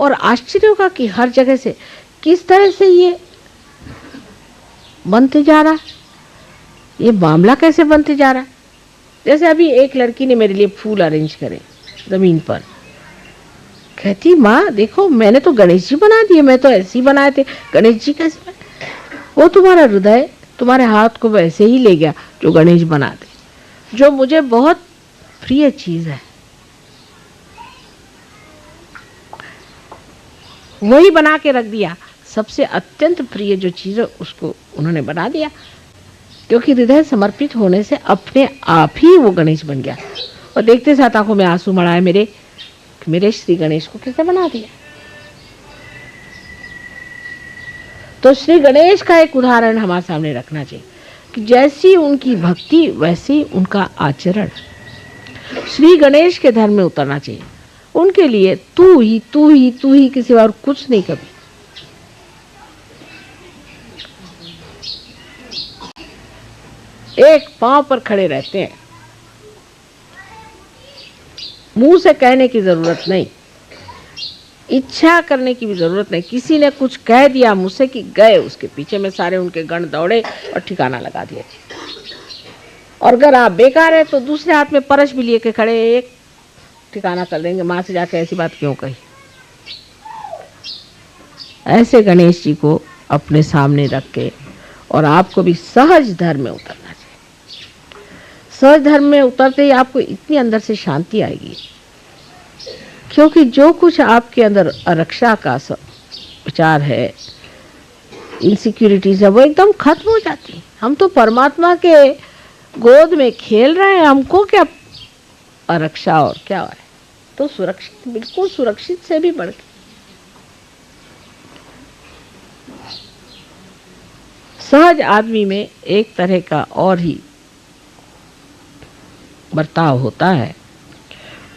और आश्चर्य होगा कि हर जगह से किस तरह से ये बनते जा रहा है, ये मामला कैसे बनते जा रहा है। जैसे अभी एक लड़की ने मेरे लिए फूल अरेंज करे जमीन पर, कहती माँ देखो मैंने तो गणेश जी बना दिए, मैं तो ऐसे ही बनाए थे, गणेश जी कैसे बने? वो तुम्हारा हृदय तुम्हारे हाथ को वैसे ही ले गया जो गणेश बना दे, जो मुझे बहुत प्रिय चीज है वही बना के रख दिया। सबसे अत्यंत प्रिय जो चीज है उसको उन्होंने बना दिया, क्योंकि हृदय समर्पित होने से अपने आप ही वो गणेश बन गया। और देखते साथ आंखों में आंसू मड़ाए मेरे श्री गणेश को कैसे बना दिया। तो श्री गणेश का एक उदाहरण हमारे सामने रखना चाहिए कि जैसी उनकी भक्ति वैसी उनका आचरण। श्री गणेश के धर्म में उतरना चाहिए। उनके लिए तू ही तू ही तू ही किसी और कुछ नहीं। कभी एक पांव पर खड़े रहते हैं, मुंह से कहने की जरूरत नहीं, इच्छा करने की भी जरूरत नहीं। किसी ने कुछ कह दिया मुझसे कि गए, उसके पीछे में सारे उनके गण दौड़े और ठिकाना लगा दिया। और अगर आप बेकार है तो दूसरे हाथ में परश भी लिए के खड़े, एक ठिकाना कर देंगे, मां से जाके ऐसी बात क्यों कही। ऐसे गणेश जी को अपने सामने रख के और आपको भी सहज धर्म में उतरना चाहिए। सहज धर्म में उतरते ही आपको इतनी अंदर से शांति आएगी, क्योंकि जो कुछ आपके अंदर आरक्षा का विचार है, इनसिक्योरिटीज है, वो एकदम खत्म हो जाती है। हम तो परमात्मा के गोद में खेल रहे हैं, हमको क्या आरक्षा और क्या है। तो सुरक्षित, बिल्कुल सुरक्षित से भी बढ़ के। सहज आदमी में एक तरह का और ही बर्ताव होता है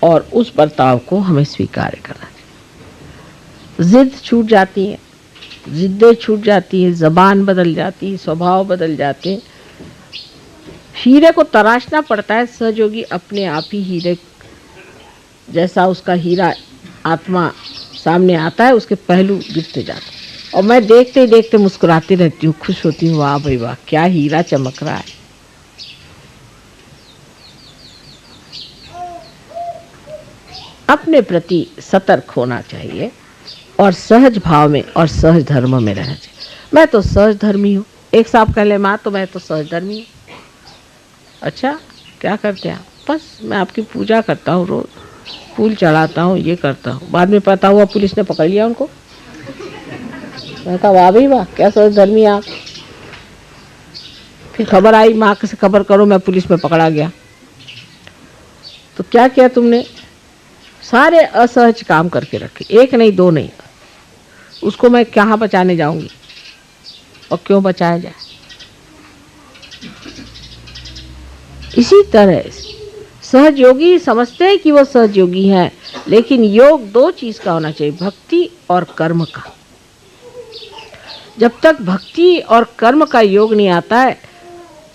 और उस बर्ताव को हमें स्वीकार करना चाहिए। जिद छूट जाती है, जिद्दें छूट जाती है, जबान बदल जाती है, स्वभाव बदल जाते हैं। हीरे को तराशना पड़ता है, सहयोगी अपने आप ही हीरे जैसा उसका हीरा आत्मा सामने आता है, उसके पहलू गिरते जाते हैं। और मैं देखते ही देखते मुस्कुराती रहती हूँ, खुश होती हूँ, वाह भाई वाह क्या हीरा चमक रहा है। अपने प्रति सतर्क होना चाहिए और सहज भाव में और सहज धर्म में रहना चाहिए। मैं तो सहज धर्मी हूँ। एक साहब कह ले माँ तो मैं तो सहज धर्मी हूँ। अच्छा क्या करते हैं आप? बस मैं आपकी पूजा करता हूँ, रोज फूल चढ़ाता हूँ, ये करता हूँ। बाद में पता हुआ पुलिस ने पकड़ लिया उनको। मैं कहा वाह भाई वाह क्या सहज धर्मी आप। फिर खबर आई, माँ से खबर करो मैं पुलिस में पकड़ा गया। तो क्या किया तुमने? सारे असहज काम करके रखे, एक नहीं दो नहीं। उसको मैं कहाँ बचाने जाऊंगी और क्यों बचाया जाए। इसी तरह सहज योगी समझते हैं कि वो सहज योगी हैं, लेकिन योग दो चीज का होना चाहिए, भक्ति और कर्म का। जब तक भक्ति और कर्म का योग नहीं आता है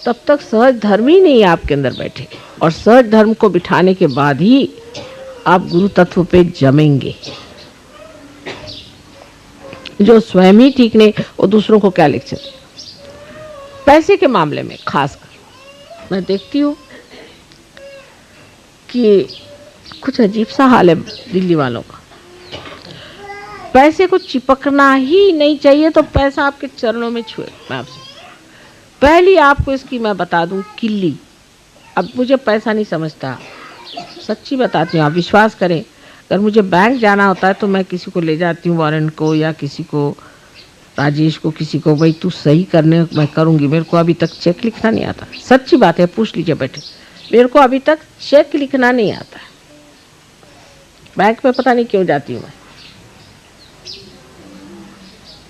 तब तक सहज धर्म ही नहीं आपके अंदर बैठे। और सहज धर्म को बिठाने के बाद ही आप गुरु तत्व पे जमेंगे। जो स्वयं ही ठीक नहीं वो दूसरों को क्या लेक्चर। पैसे के मामले में खासकर मैं देखती हूँ कि कुछ अजीब सा हाल है दिल्ली वालों का। पैसे को चिपकना ही नहीं चाहिए तो पैसा आपके चरणों में छुए। मैं आपसे पहली आपको इसकी मैं बता दूं किल्ली। अब मुझे पैसा नहीं समझता, सच्ची बताती हूँ, आप विश्वास करें। अगर मुझे बैंक जाना होता है तो मैं किसी को ले जाती हूँ, वारन को या किसी को, राजेश को, किसी को, भाई तू सही करने मैं करूँगी। मेरे को अभी तक चेक लिखना नहीं आता, सच्ची बात है, पूछ लीजिए बैठे। मेरे को अभी तक चेक लिखना नहीं आता है। बैंक में पता नहीं क्यों जाती हूँ मैं,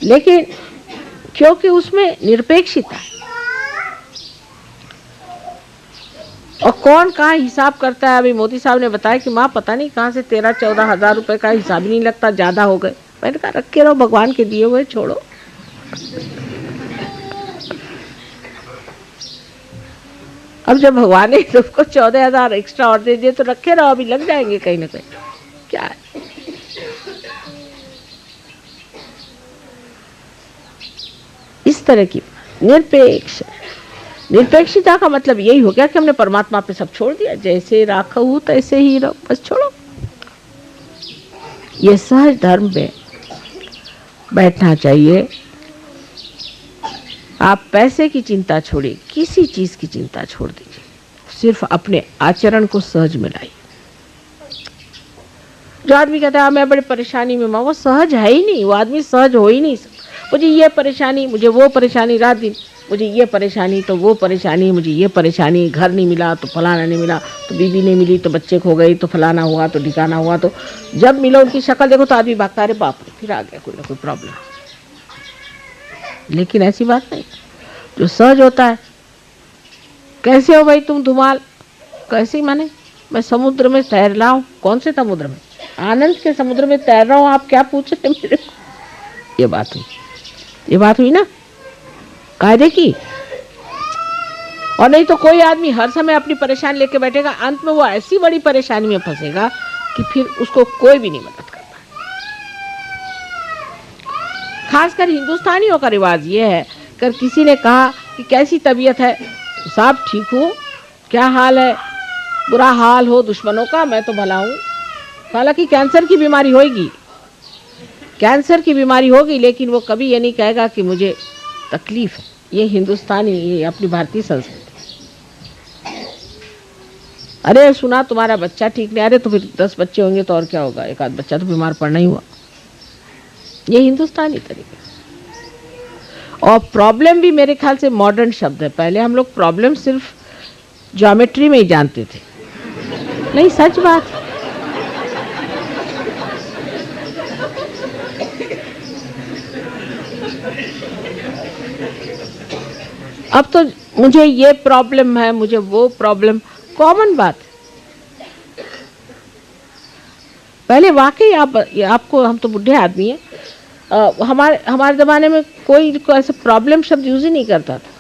लेकिन क्योंकि उसमें निरपेक्षता है। और कौन कहाँ हिसाब करता है। अभी मोदी साहब ने बताया कि माँ पता नहीं कहाँ से 13-14 हज़ार रुपए का हिसाब ही नहीं लगता, ज्यादा हो गए। मैंने कहा रखे रहो, भगवान के दिए हुए छोड़ो। अब जब भगवान ने तुमको 14,000 एक्स्ट्रा और दे दिए तो रखे रहो, अभी लग जाएंगे कहीं ना कहीं। क्या है इस तरह की निरपेक्ष। निरपेक्षता का मतलब यही हो गया कि हमने परमात्मा पे सब छोड़ दिया, जैसे राखहु तैसे ही रहो, बस छोड़ो। ये सहज धर्म पे बैठना चाहिए। आप पैसे की चिंता छोड़िए, किसी चीज की चिंता छोड़ दीजिए, सिर्फ अपने आचरण को सहज में लाइए। जो आदमी कहता है मैं बड़ी परेशानी में हूं, वो सहज है ही नहीं, वो आदमी सहज हो ही नहीं सकता। मुझे ये परेशानी, मुझे वो परेशानी, रात दिन मुझे ये परेशानी तो वो परेशानी, मुझे ये परेशानी, घर नहीं मिला तो फलाना नहीं मिला, तो बीवी नहीं मिली तो बच्चे खो गए, तो फलाना हुआ तो ठिकाना हुआ, तो जब मिलो उनकी शक्ल देखो तो आदमी भागता है, बाप रे फिर आ गया कोई ना कोई प्रॉब्लम। लेकिन ऐसी बात नहीं, जो सहज होता है। कैसे हो भाई तुम धुमाल? कैसे माने? मैं समुद्र में तैर रहा हूँ। कौन से समुद्र में? आनंद के समुद्र में तैर रहा हूँ, आप क्या पूछ रहे मेरे को? ये बात हुई, ये बात हुई ना कायदे की। और नहीं तो कोई आदमी हर समय अपनी परेशानी लेके बैठेगा, अंत में वो ऐसी बड़ी परेशानी में फंसेगा कि फिर उसको कोई भी नहीं मदद कर पाए। खासकर हिंदुस्तानियों का रिवाज ये है, अगर किसी ने कहा कि कैसी तबीयत है, साहब ठीक हूँ, क्या हाल है? बुरा हाल हो दुश्मनों का, मैं तो भला हूँ। हालांकि कैंसर की बीमारी होगी, कैंसर की बीमारी होगी, लेकिन वो कभी ये नहीं कहेगा कि मुझे तकलीफ है। ये हिंदुस्तानी, ये अपनी भारतीय संस्कृति। अरे सुना तुम्हारा बच्चा ठीक नहीं, अरे तो फिर 10 बच्चे होंगे तो और क्या होगा, एक आध बच्चा तो बीमार पड़ना ही हुआ। ये हिंदुस्तानी तरीका। और प्रॉब्लम भी मेरे ख्याल से मॉडर्न शब्द है। पहले हम लोग प्रॉब्लम सिर्फ ज्योमेट्री में ही जानते थे। नहीं, सच बात है। अब तो मुझे ये प्रॉब्लम है, मुझे वो प्रॉब्लम, कॉमन बात है। पहले वाकई आपको, हम तो बुढ़े आदमी हैं, हमारे ज़माने में कोई ऐसे प्रॉब्लम शब्द यूज ही नहीं करता था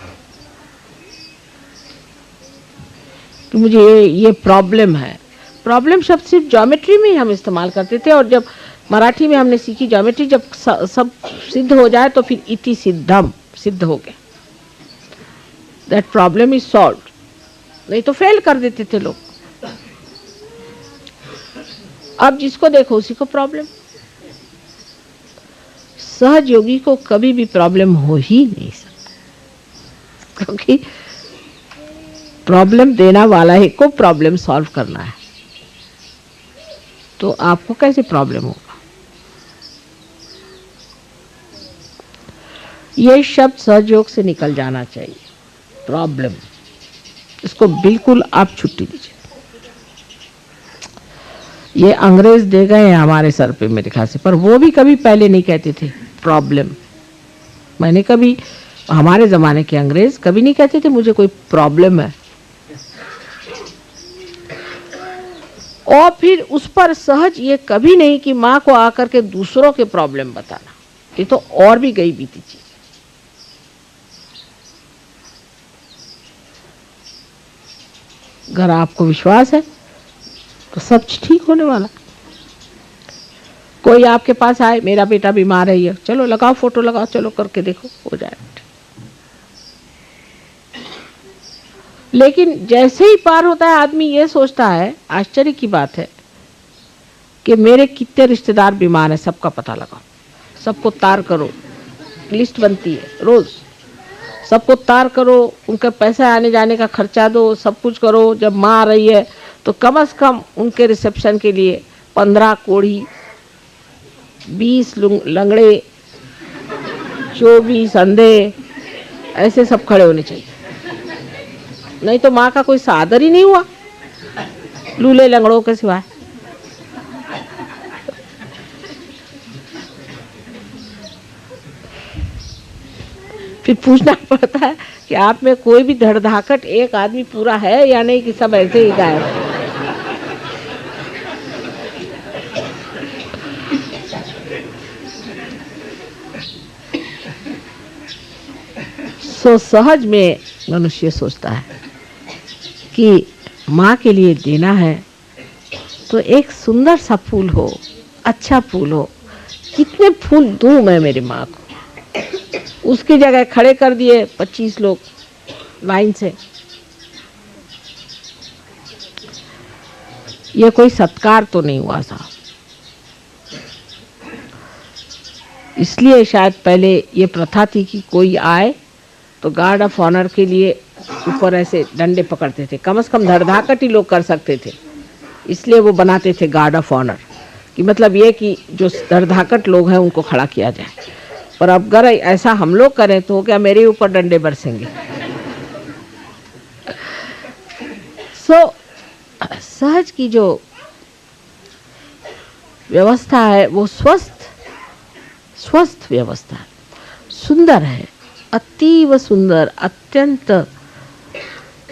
कि मुझे ये प्रॉब्लम है। प्रॉब्लम शब्द सिर्फ ज्योमेट्री में ही हम इस्तेमाल करते थे, और जब मराठी में हमने सीखी ज्योमेट्री, जब सब सिद्ध हो जाए तो फिर इति सिद्धम, सिद्ध हो गया, दैट प्रॉब्लम इज सॉल्व्ड। नहीं तो फेल कर देते थे लोग। अब जिसको देखो उसी को प्रॉब्लम। सहज योगी को कभी भी प्रॉब्लम हो ही नहीं सकती, क्योंकि प्रॉब्लम देना वाला ही को प्रॉब्लम सॉल्व करना है। तो आपको कैसे प्रॉब्लम होगा? ये शब्द सहयोग से निकल जाना चाहिए। प्रॉब्लम, इसको बिल्कुल आप छुट्टी दीजिए। ये अंग्रेज दे गए हैं हमारे सर पे मेरे ख्याल से, पर वो भी कभी पहले नहीं कहते थे प्रॉब्लम। मैंने कभी, हमारे जमाने के अंग्रेज कभी नहीं कहते थे मुझे कोई प्रॉब्लम है। और फिर उस पर सहज ये कभी नहीं कि माँ को आकर के दूसरों के प्रॉब्लम बताना, ये तो और भी गई बीती चीज। अगर आपको विश्वास है तो सब ठीक होने वाला। कोई आपके पास आए, मेरा बेटा बीमार है, ये चलो लगाओ, फोटो लगाओ, चलो करके देखो, हो जाए। लेकिन जैसे ही पार होता है आदमी ये सोचता है, आश्चर्य की बात है कि मेरे कितने रिश्तेदार बीमार हैं, सबका पता लगाओ, सबको तार करो, लिस्ट बनती है रोज, सबको तार करो, उनका पैसा आने जाने का खर्चा दो, सब कुछ करो। जब माँ आ रही है तो कम से कम उनके रिसेप्शन के लिए 15 कोढ़ी, 20 लंगड़े, 24 अंधे, ऐसे सब खड़े होने चाहिए। नहीं तो माँ का कोई सादर ही नहीं हुआ लूले लंगड़ों के सिवाय। फिर पूछना पड़ता है कि आप में कोई भी धड़धाकट, एक आदमी पूरा है या नहीं, कि सब ऐसे ही गायब है। सो सहज में मनुष्य सोचता है कि माँ के लिए देना है तो एक सुंदर सा फूल हो, अच्छा फूल हो। कितने फूल दूं मैं मेरी माँ को, उसकी जगह खड़े कर दिए 25 लोग लाइन से। ये कोई सत्कार तो नहीं हुआ साहब। इसलिए शायद पहले ये प्रथा थी कि कोई आए तो गार्ड ऑफ ऑनर के लिए ऊपर ऐसे डंडे पकड़ते थे, कम से कम धड़धाकट ही लोग कर सकते थे, इसलिए वो बनाते थे गार्ड ऑफ ऑनर कि मतलब ये कि जो धड़धाकट लोग हैं उनको खड़ा किया जाए। पर अब अगर ऐसा हम लोग करें तो क्या मेरे ऊपर डंडे बरसेंगे। सहज की जो व्यवस्था है वो स्वस्थ व्यवस्था है, सुंदर है, अतीव सुंदर, अत्यंत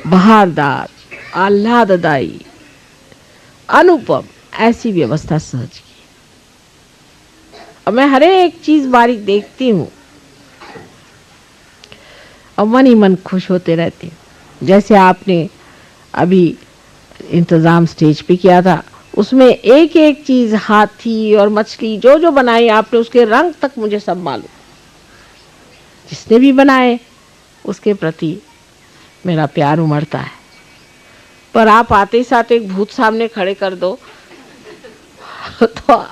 बहारदार, आह्लाददायी, अनुपम, ऐसी व्यवस्था सहज की। अब मैं हर एक चीज बारीक देखती हूँ और मन ही मन खुश होते रहती हूँ। जैसे आपने अभी इंतजाम स्टेज पे किया था, उसमें एक एक चीज, हाथी और मछली जो जो बनाई आपने, उसके रंग तक मुझे सब मालूम। जिसने भी बनाए उसके प्रति मेरा प्यार उमड़ता है। पर आप आते ही साथ एक भूत सामने खड़े कर दो तो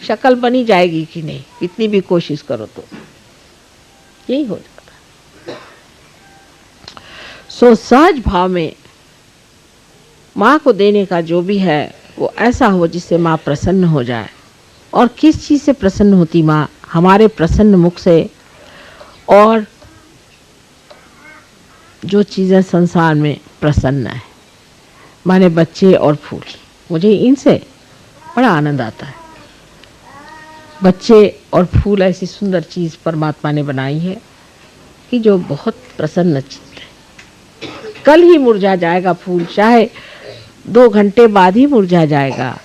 शक्ल बनी जाएगी कि नहीं, कितनी भी कोशिश करो तो यही हो जाता है। सहज भाव में माँ को देने का जो भी है वो ऐसा हो जिससे माँ प्रसन्न हो जाए। और किस चीज से प्रसन्न होती माँ? हमारे प्रसन्न मुख से। और जो चीजें संसार में प्रसन्न है, माने बच्चे और फूल, मुझे इनसे बड़ा आनंद आता है। बच्चे और फूल ऐसी सुंदर चीज परमात्मा ने बनाई है कि जो बहुत प्रसन्न चित्त है। कल ही मुरझा जाएगा फूल, चाहे 2 घंटे बाद ही मुरझा जाएगा,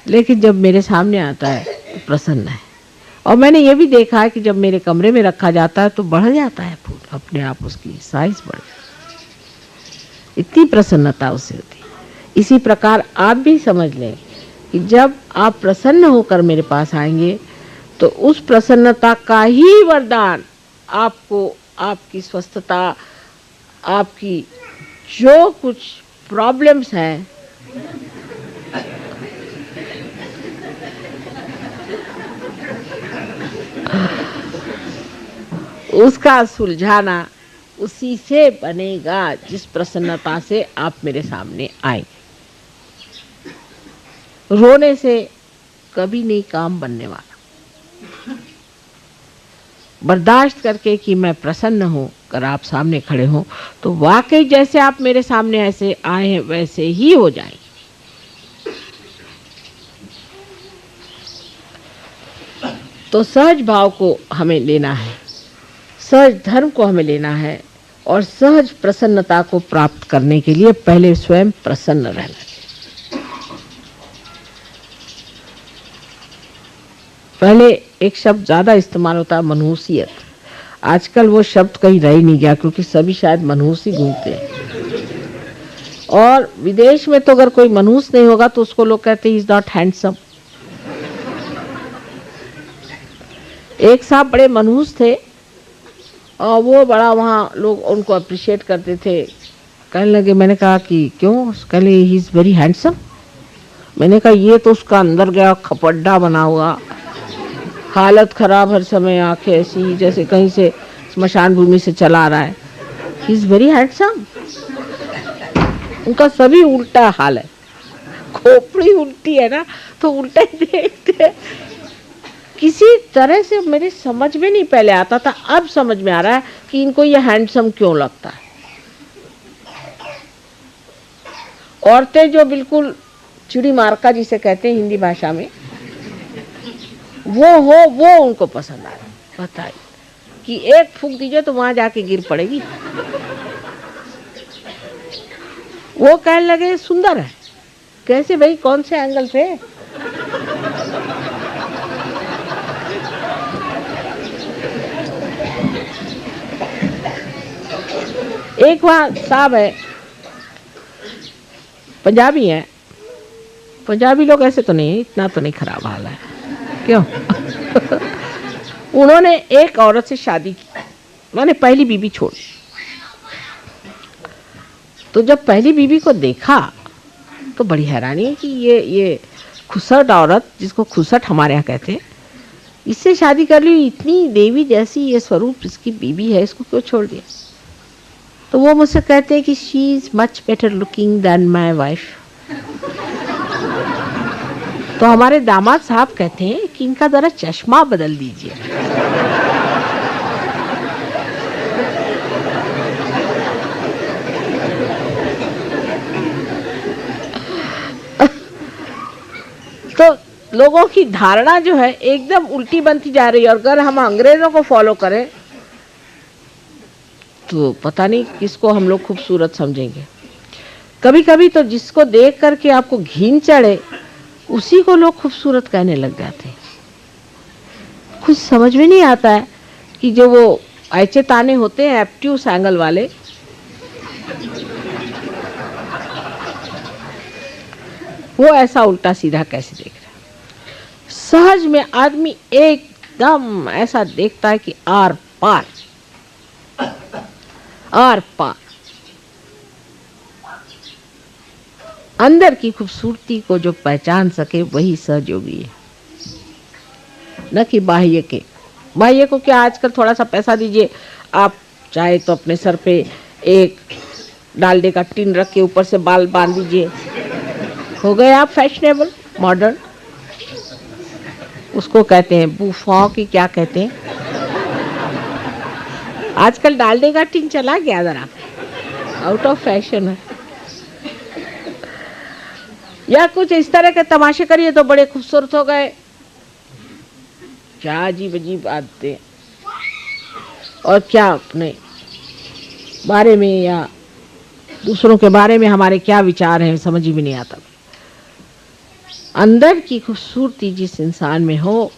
लेकिन जब मेरे सामने आता है तो प्रसन्न है। और मैंने ये भी देखा है कि जब मेरे कमरे में रखा जाता है तो बढ़ जाता है फूल, अपने आप उसकी साइज बढ़ जाती है, इतनी प्रसन्नता उसे होती है। इसी प्रकार आप भी समझ लें कि जब आप प्रसन्न होकर मेरे पास आएंगे तो उस प्रसन्नता का ही वरदान आपको, आपकी स्वस्थता, आपकी जो कुछ प्रॉब्लम्स हैं उसका सुलझाना उसी से बनेगा जिस प्रसन्नता से आप मेरे सामने आए। रोने से कभी नहीं काम बनने वाला। बर्दाश्त करके कि मैं प्रसन्न हूं, अगर आप सामने खड़े हो तो वाकई जैसे आप मेरे सामने ऐसे आए हैं वैसे ही हो जाएंगे। तो सहज भाव को हमें लेना है, सहज धर्म को हमें लेना है, और सहज प्रसन्नता को प्राप्त करने के लिए पहले स्वयं प्रसन्न रहना चाहिए। पहले एक शब्द ज्यादा इस्तेमाल होता है, मनहूसियत। आजकल वो शब्द कहीं रह नहीं गया क्योंकि सभी शायद मनहूस ही घूमते हैं। और विदेश में तो अगर कोई मनहूस नहीं होगा तो उसको लोग कहते हैं इज नॉट हैंडसम। एक साहब बड़े मनहूस थे और वो बड़ा वहाँ लोग उनको अप्रिशिएट करते थे। कहने लगे, मैंने कहा कि क्यों? कहले ही इज वेरी हैंडसम। मैंने कहा ये तो उसका अंदर गया खपड्डा बना हुआ, हालत खराब, हर समय आंखें ऐसी जैसे कहीं से स्मशान भूमि से चला रहा है। He is very handsome. उनका सभी उल्टा हाल है, खोपड़ी उल्टी है ना तो उल्टा ही देखते। किसी तरह से मेरे समझ में नहीं पहले आता था, अब समझ में आ रहा है कि इनको ये हैंडसम क्यों लगता है। औरतें जो बिल्कुल चिड़ी मारका जिसे कहते हैं हिंदी भाषा में, वो उनको पसंद आ रहा है। बताइए कि एक फूंक दीजिए तो वहां जाके गिर पड़ेगी। वो कहने लगे सुंदर है। कैसे भाई, कौन से एंगल से? एक वहां साहब है, पंजाबी है। पंजाबी लोग ऐसे तो नहीं, इतना तो नहीं खराब हाल है, क्यों? उन्होंने एक औरत से शादी की, मैंने पहली बीवी छोड़। तो जब पहली बीवी को देखा तो बड़ी हैरानी है कि ये खुसट औरत, जिसको खुसट हमारे यहाँ कहते हैं, इससे शादी कर ली, इतनी देवी जैसी ये स्वरूप इसकी बीवी है, इसको क्यों छोड़ दिया? तो वो मुझसे कहते हैं कि she is much better looking than my wife. तो हमारे दामाद साहब कहते हैं कि इनका जरा चश्मा बदल दीजिए। तो लोगों की धारणा जो है एकदम उल्टी बनती जा रही है, और अगर हम अंग्रेजों को फॉलो करें तो पता नहीं किसको हम लोग खूबसूरत समझेंगे। कभी कभी तो जिसको देख करके आपको घिन चढ़े उसी को लोग खूबसूरत कहने लग जाते हैं। कुछ समझ में नहीं आता है कि जो वो ऐचे ताने होते हैं एप्ट्यूस एंगल वाले, वो ऐसा उल्टा सीधा कैसे देख रहा है। सहज में आदमी एकदम ऐसा देखता है कि आर पार आर पार। अंदर की खूबसूरती को जो पहचान सके वही सहयोगी है, न कि बाह्य के। बाह्य को क्या, आजकल थोड़ा सा पैसा दीजिए, आप चाहे तो अपने सर पे एक डालडे का टिन रख के ऊपर से बाल बांध दीजिए, हो गए आप फैशनेबल मॉडर्न। उसको कहते हैं बूफा की, क्या कहते हैं, आजकल डालडे का टिन चला गया, जरा आउट ऑफ फैशन है। या कुछ इस तरह के तमाशे करिए तो बड़े खूबसूरत हो गए। क्या अजीब अजीब आदतें, और क्या अपने बारे में या दूसरों के बारे में हमारे क्या विचार हैं समझ ही भी नहीं आता। अंदर की खूबसूरती जिस इंसान में हो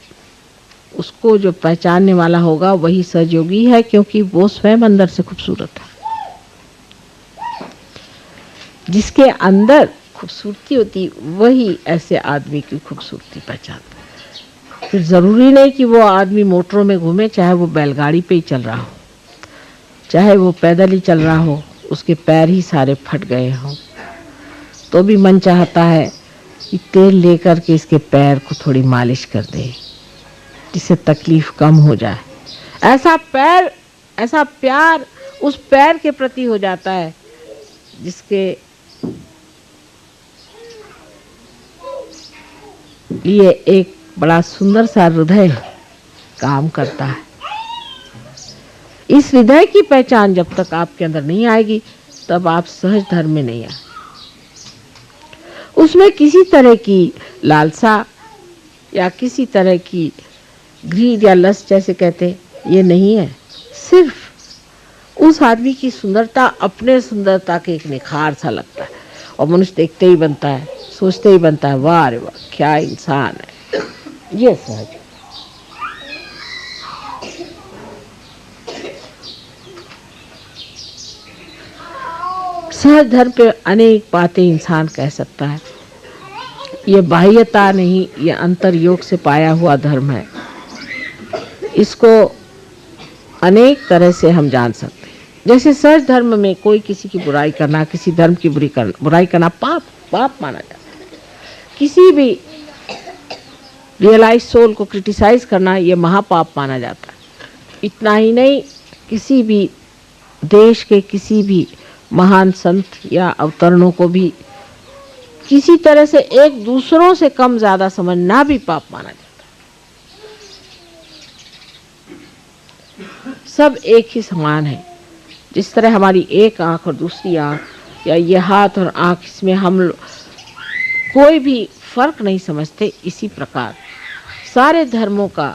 उसको जो पहचानने वाला होगा वही सहयोगी है, क्योंकि वो स्वयं अंदर से खूबसूरत है। जिसके अंदर खूबसूरती होती वही ऐसे आदमी की खूबसूरती पहचानता है। फिर जरूरी नहीं कि वो आदमी मोटरों में घूमे, चाहे वो बैलगाड़ी पे ही चल रहा हो, चाहे वो पैदल ही चल रहा हो, उसके पैर ही सारे फट गए हों, तो भी मन चाहता है कि तेल लेकर के इसके पैर को थोड़ी मालिश कर दे, जिससे तकलीफ कम हो जाए। ऐसा पैर, ऐसा प्यार उस पैर के प्रति हो जाता है जिसके लिए एक बड़ा सुंदर सा हृदय काम करता है। इस हृदय की पहचान जब तक आपके अंदर नहीं आएगी तब आप सहज धर्म में नहीं आए। उसमें किसी तरह की लालसा या किसी तरह की ग्रीड या लस्ट जैसे कहते, ये नहीं है। सिर्फ उस आदमी की सुंदरता अपने सुंदरता के एक निखार सा लगता है, और मनुष्य देखते ही बनता है, सोचते ही बनता है, वाह रे वाह क्या इंसान है। ये सहज। सहज धर्म पे अनेक बातें इंसान कह सकता है। ये बाह्यता नहीं, ये अंतर योग से पाया हुआ धर्म है। इसको अनेक तरह से हम जान सकते हैं। जैसे सहज धर्म में कोई किसी की बुराई करना, किसी धर्म की बुराई करना पाप पाप माना जाता है। किसी भी रियलाइज सोल को क्रिटिसाइज करना ये महापाप माना जाता है। इतना ही नहीं, किसी भी देश के किसी भी महान संत या अवतरणों को भी किसी तरह से एक दूसरों से कम ज्यादा समझना भी पाप माना जाता है। सब एक ही समान है। जिस तरह हमारी एक आंख और दूसरी आंख या ये हाथ और आंख, इसमें हम कोई भी फर्क नहीं समझते, इसी प्रकार सारे धर्मों का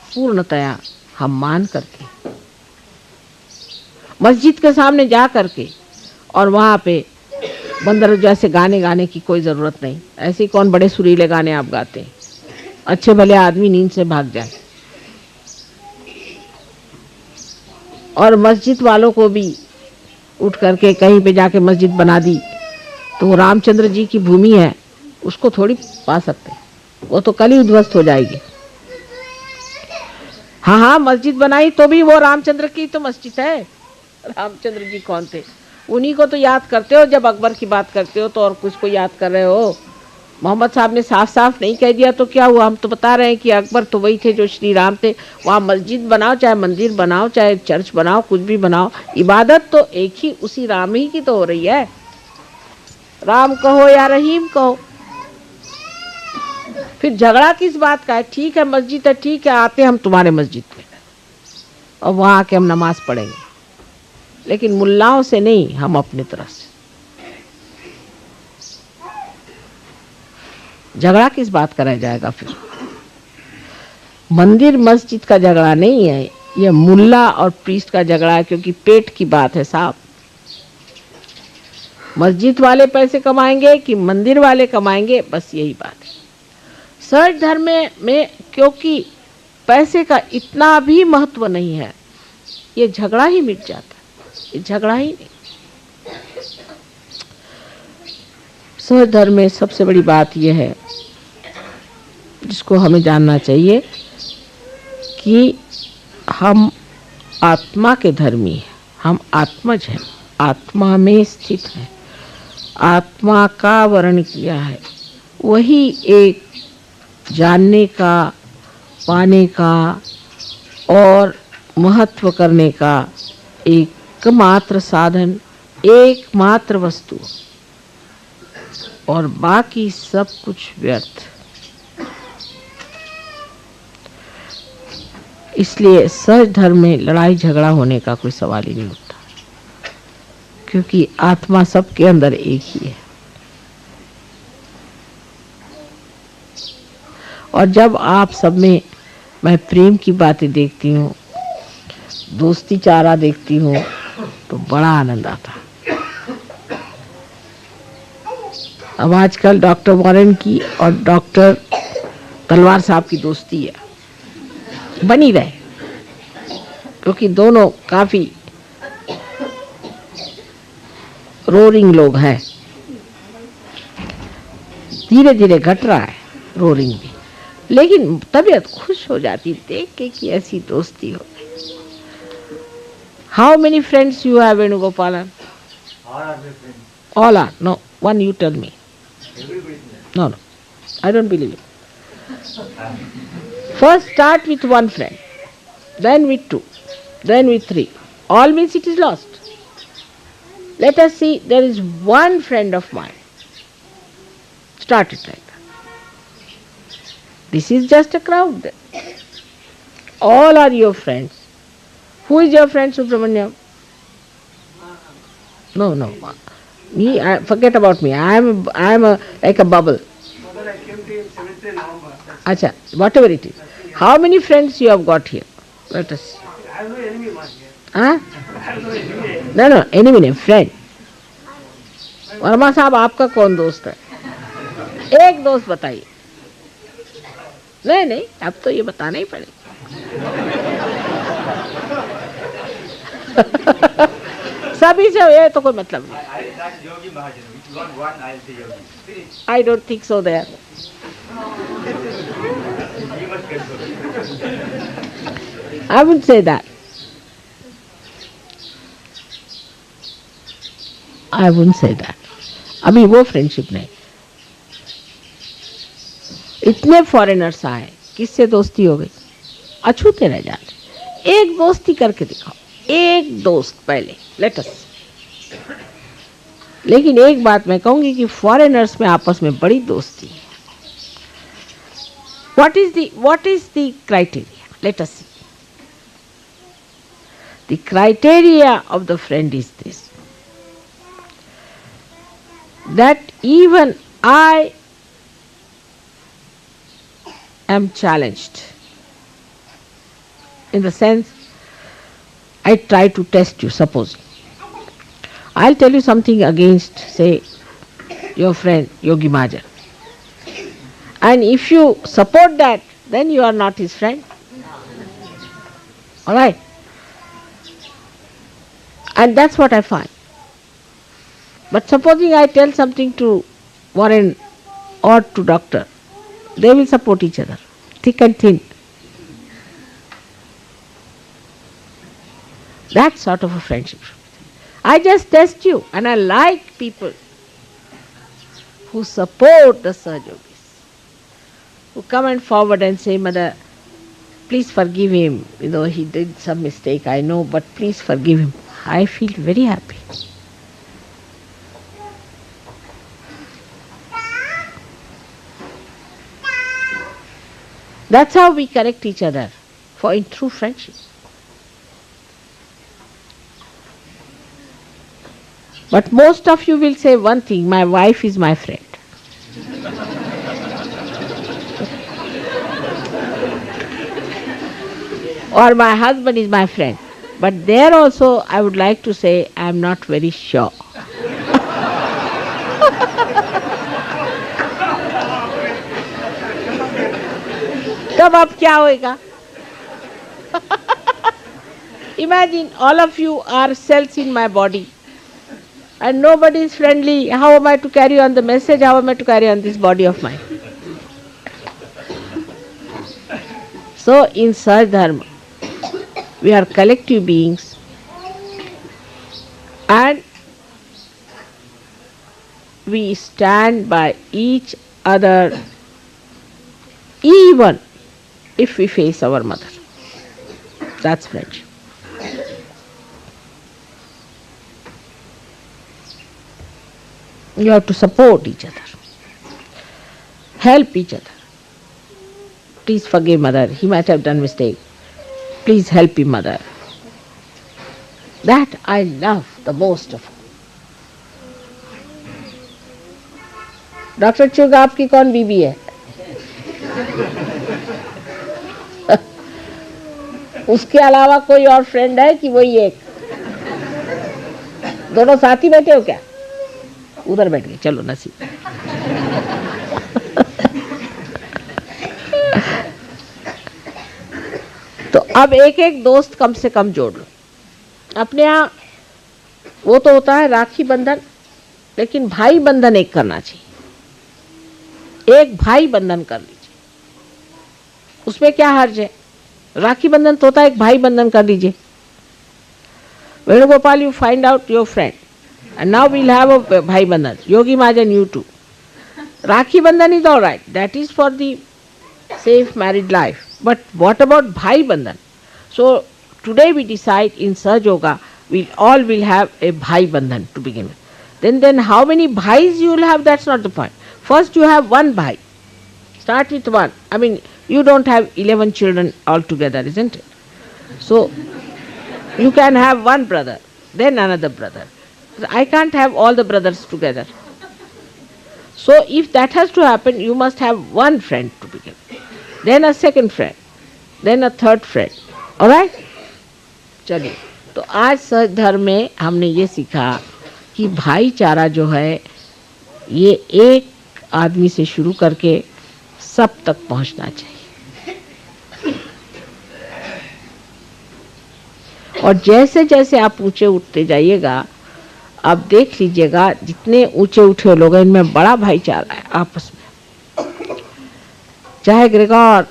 पूर्णतया हम मान करके मस्जिद के सामने जा करके और वहाँ पे बंदर जैसे गाने गाने की कोई ज़रूरत नहीं। ऐसे कौन बड़े सुरीले गाने आप गाते हैं, अच्छे भले आदमी नींद से भाग जाए। और मस्जिद वालों को भी उठ करके कहीं पे जाके मस्जिद बना दी तो वो रामचंद्र जी की भूमि है, उसको थोड़ी पा सकते, वो तो कल ही उद्ध्वस्त हो जाएगी। हाँ हाँ, मस्जिद बनाई तो भी वो रामचंद्र की तो मस्जिद है। रामचंद्र जी कौन थे? उन्हीं को तो याद करते हो जब अकबर की बात करते हो, तो और कुछ को याद कर रहे हो? मोहम्मद साहब ने साफ साफ नहीं कह दिया तो क्या हुआ? हम तो बता रहे हैं कि अकबर तो वही थे जो श्री राम थे। वहाँ मस्जिद बनाओ, चाहे मंदिर बनाओ, चाहे चर्च बनाओ, कुछ भी बनाओ, इबादत तो एक ही, उसी राम ही की तो हो रही है। राम कहो या रहीम कहो, फिर झगड़ा किस बात का है? ठीक है मस्जिद है, ठीक है, आते हम तुम्हारे मस्जिद में और वहां आके हम नमाज पढ़ेंगे, लेकिन मुल्लाओं से नहीं, हम अपनी तरफ से। झगड़ा किस बात का रह जाएगा फिर? मंदिर मस्जिद का झगड़ा नहीं है, यह मुल्ला और प्रीस्ट का झगड़ा है, क्योंकि पेट की बात है साहब। मस्जिद वाले पैसे कमाएंगे कि मंदिर वाले कमाएंगे, बस यही बात है। सहज धर्म में क्योंकि पैसे का इतना भी महत्व नहीं है, ये झगड़ा ही मिट जाता है, ये झगड़ा ही नहीं। सहज धर्म में सबसे बड़ी बात यह है जिसको हमें जानना चाहिए कि हम आत्मा के धर्मी हैं, हम आत्मज हैं, आत्मा में स्थित हैं, आत्मा का वर्ण किया है, वही एक जानने का, पाने का और महत्व करने का एकमात्र साधन, एकमात्र वस्तु, और बाकी सब कुछ व्यर्थ। इसलिए सहज धर्म में लड़ाई झगड़ा होने का कोई सवाल ही नहीं उठता, क्योंकि आत्मा सबके अंदर एक ही है। और जब आप सब में मैं प्रेम की बातें देखती हूँ, दोस्ती चारा देखती हूँ, तो बड़ा आनंद आता। अब आजकल डॉक्टर वॉरेन की और डॉक्टर तलवार साहब की दोस्ती है, बनी रहे, क्योंकि दोनों काफी रोरिंग लोग हैं। धीरे धीरे घट रहा है रोरिंग भी, लेकिन तबीयत खुश हो जाती देख के कि ऐसी दोस्ती हो गई। How many friends you have, Venugopalan? All are. No, one you tell me. No, I don't believe it. First start with one friend, then with two, then with three. All means it is lost. Let us see, there is one friend of mine. Start it like that. This is just a crowd. All are your friends. Who is your friend, Subramanyam? No. Me, forget about me. I am like a bubble. I came to you 7th November. Acha, whatever it is. How many friends you have got here? Let us see. I have no enemy, man. Huh? I have no enemy. No, enemy नहीं, friend. Verma साहब आपका कौन दोस्त है? एक दोस्त बताइए। नहीं, अब तो ये बताना ही पड़ेगा। सभी से ये तो कोई मतलब नहीं। I don't think so there. I wouldn't say that. I wouldn't say that. अभी वो फ्रेंडशिप नहीं। इतने फॉरेनर्स आए, किससे दोस्ती हो गई? अछूते रह जाते। एक दोस्ती करके दिखाओ, एक दोस्त पहले, लेट अस। लेकिन एक बात मैं कहूंगी कि फॉरेनर्स में आपस में बड़ी दोस्ती है। What is the criteria? Let us see. The criteria of the friend is this, that even I am challenged, in the sense I try to test you. Suppose I'll tell you something against, say, your friend Yogi Mahajan, and if you support that, then you are not his friend. All right? And that's what I find. But supposing I tell something to Warren or to doctor, they will support each other, thick and thin. That sort of a friendship. I just test you, and I like people who support the Sahaja Yogis, who come and forward and say, Mother, please forgive him. He did some mistake, I know, but please forgive him. I feel very happy. That's how we correct each other in true friendship. But most of you will say one thing, my wife is my friend. Or my husband is my friend. But there also I would like to say I am not very sure. तब अब क्या होएगा? Imagine all of you are cells in my body and nobody is friendly. How am I to carry on the message? How am I to carry on this body of mine? So in Sahaja Dharma, we are collective beings and we stand by each other even if we face our mother. That's friendship. You have to support each other, help each other. Please forgive mother, he might have done mistake. Please help him, mother. That I love the most of all. Doctor चुग आपकी कौन बीबी है? उसके अलावा कोई और friend है कि वही एक? दोनों साथ ही बैठे हो क्या? उधर बैठ गए, चलो नसीब। तो अब एक एक दोस्त कम से कम जोड़ लो अपने यहाँ। वो तो होता है राखी बंधन, लेकिन भाई बंधन एक करना चाहिए। एक भाई बंधन कर लीजिए, उसमें क्या हर्ज है? राखी बंधन तो होता है, एक भाई बंधन कर लीजिए। Venugopal, you find out your friend, and now we'll have a bhai bandhan. Yogi Mahajan, you too. Rakhi bandhan is all right. That is for the safe married life. But what about bhai bandhan? So today we decide in Sahaja Yoga, we all will have a bhai bandhan to begin with. Then how many bhais you will have? That's not the point. First you have one bhai. Start with one. I mean, you don't have 11 children altogether, isn't it? So you can have one brother, then another brother. I can't have all the brothers together. So if that has to happen, you must have one friend to begin, then a second friend, then a third friend. All right? चलिए, तो आज सहज धर्म में हमने ये सीखा कि भाईचारा जो है ये एक आदमी से शुरू करके सब तक पहुंचना चाहिए। और जैसे जैसे आप ऊंचे उठते जाइएगा, आप देख लीजिएगा जितने ऊंचे उठे लोग हैं इनमें बड़ा भाईचारा है आपस में। चाहे ग्रेगोर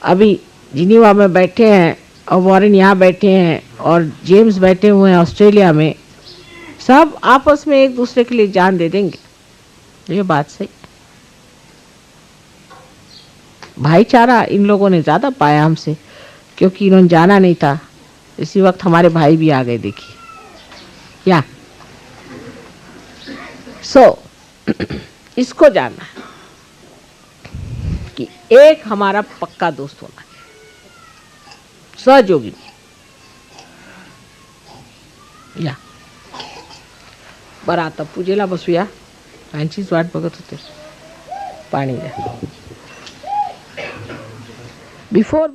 अभी जिनीवा में बैठे हैं और वॉरेन यहाँ बैठे हैं और जेम्स बैठे हुए हैं ऑस्ट्रेलिया में, सब आपस में एक दूसरे के लिए जान दे देंगे। ये बात सही। भाईचारा इन लोगों ने ज्यादा पाया हमसे, क्योंकि इन्होंने जाना नहीं था। इसी वक्त हमारे भाई भी आ गए, देखिए। या इसको जानना है कि एक हमारा पक्का दोस्त होना चाहिए, सहयोगी। या बरं आता पूजेला बसूया, यांचीच वाट बघत होते। पाणी द्या बिफोर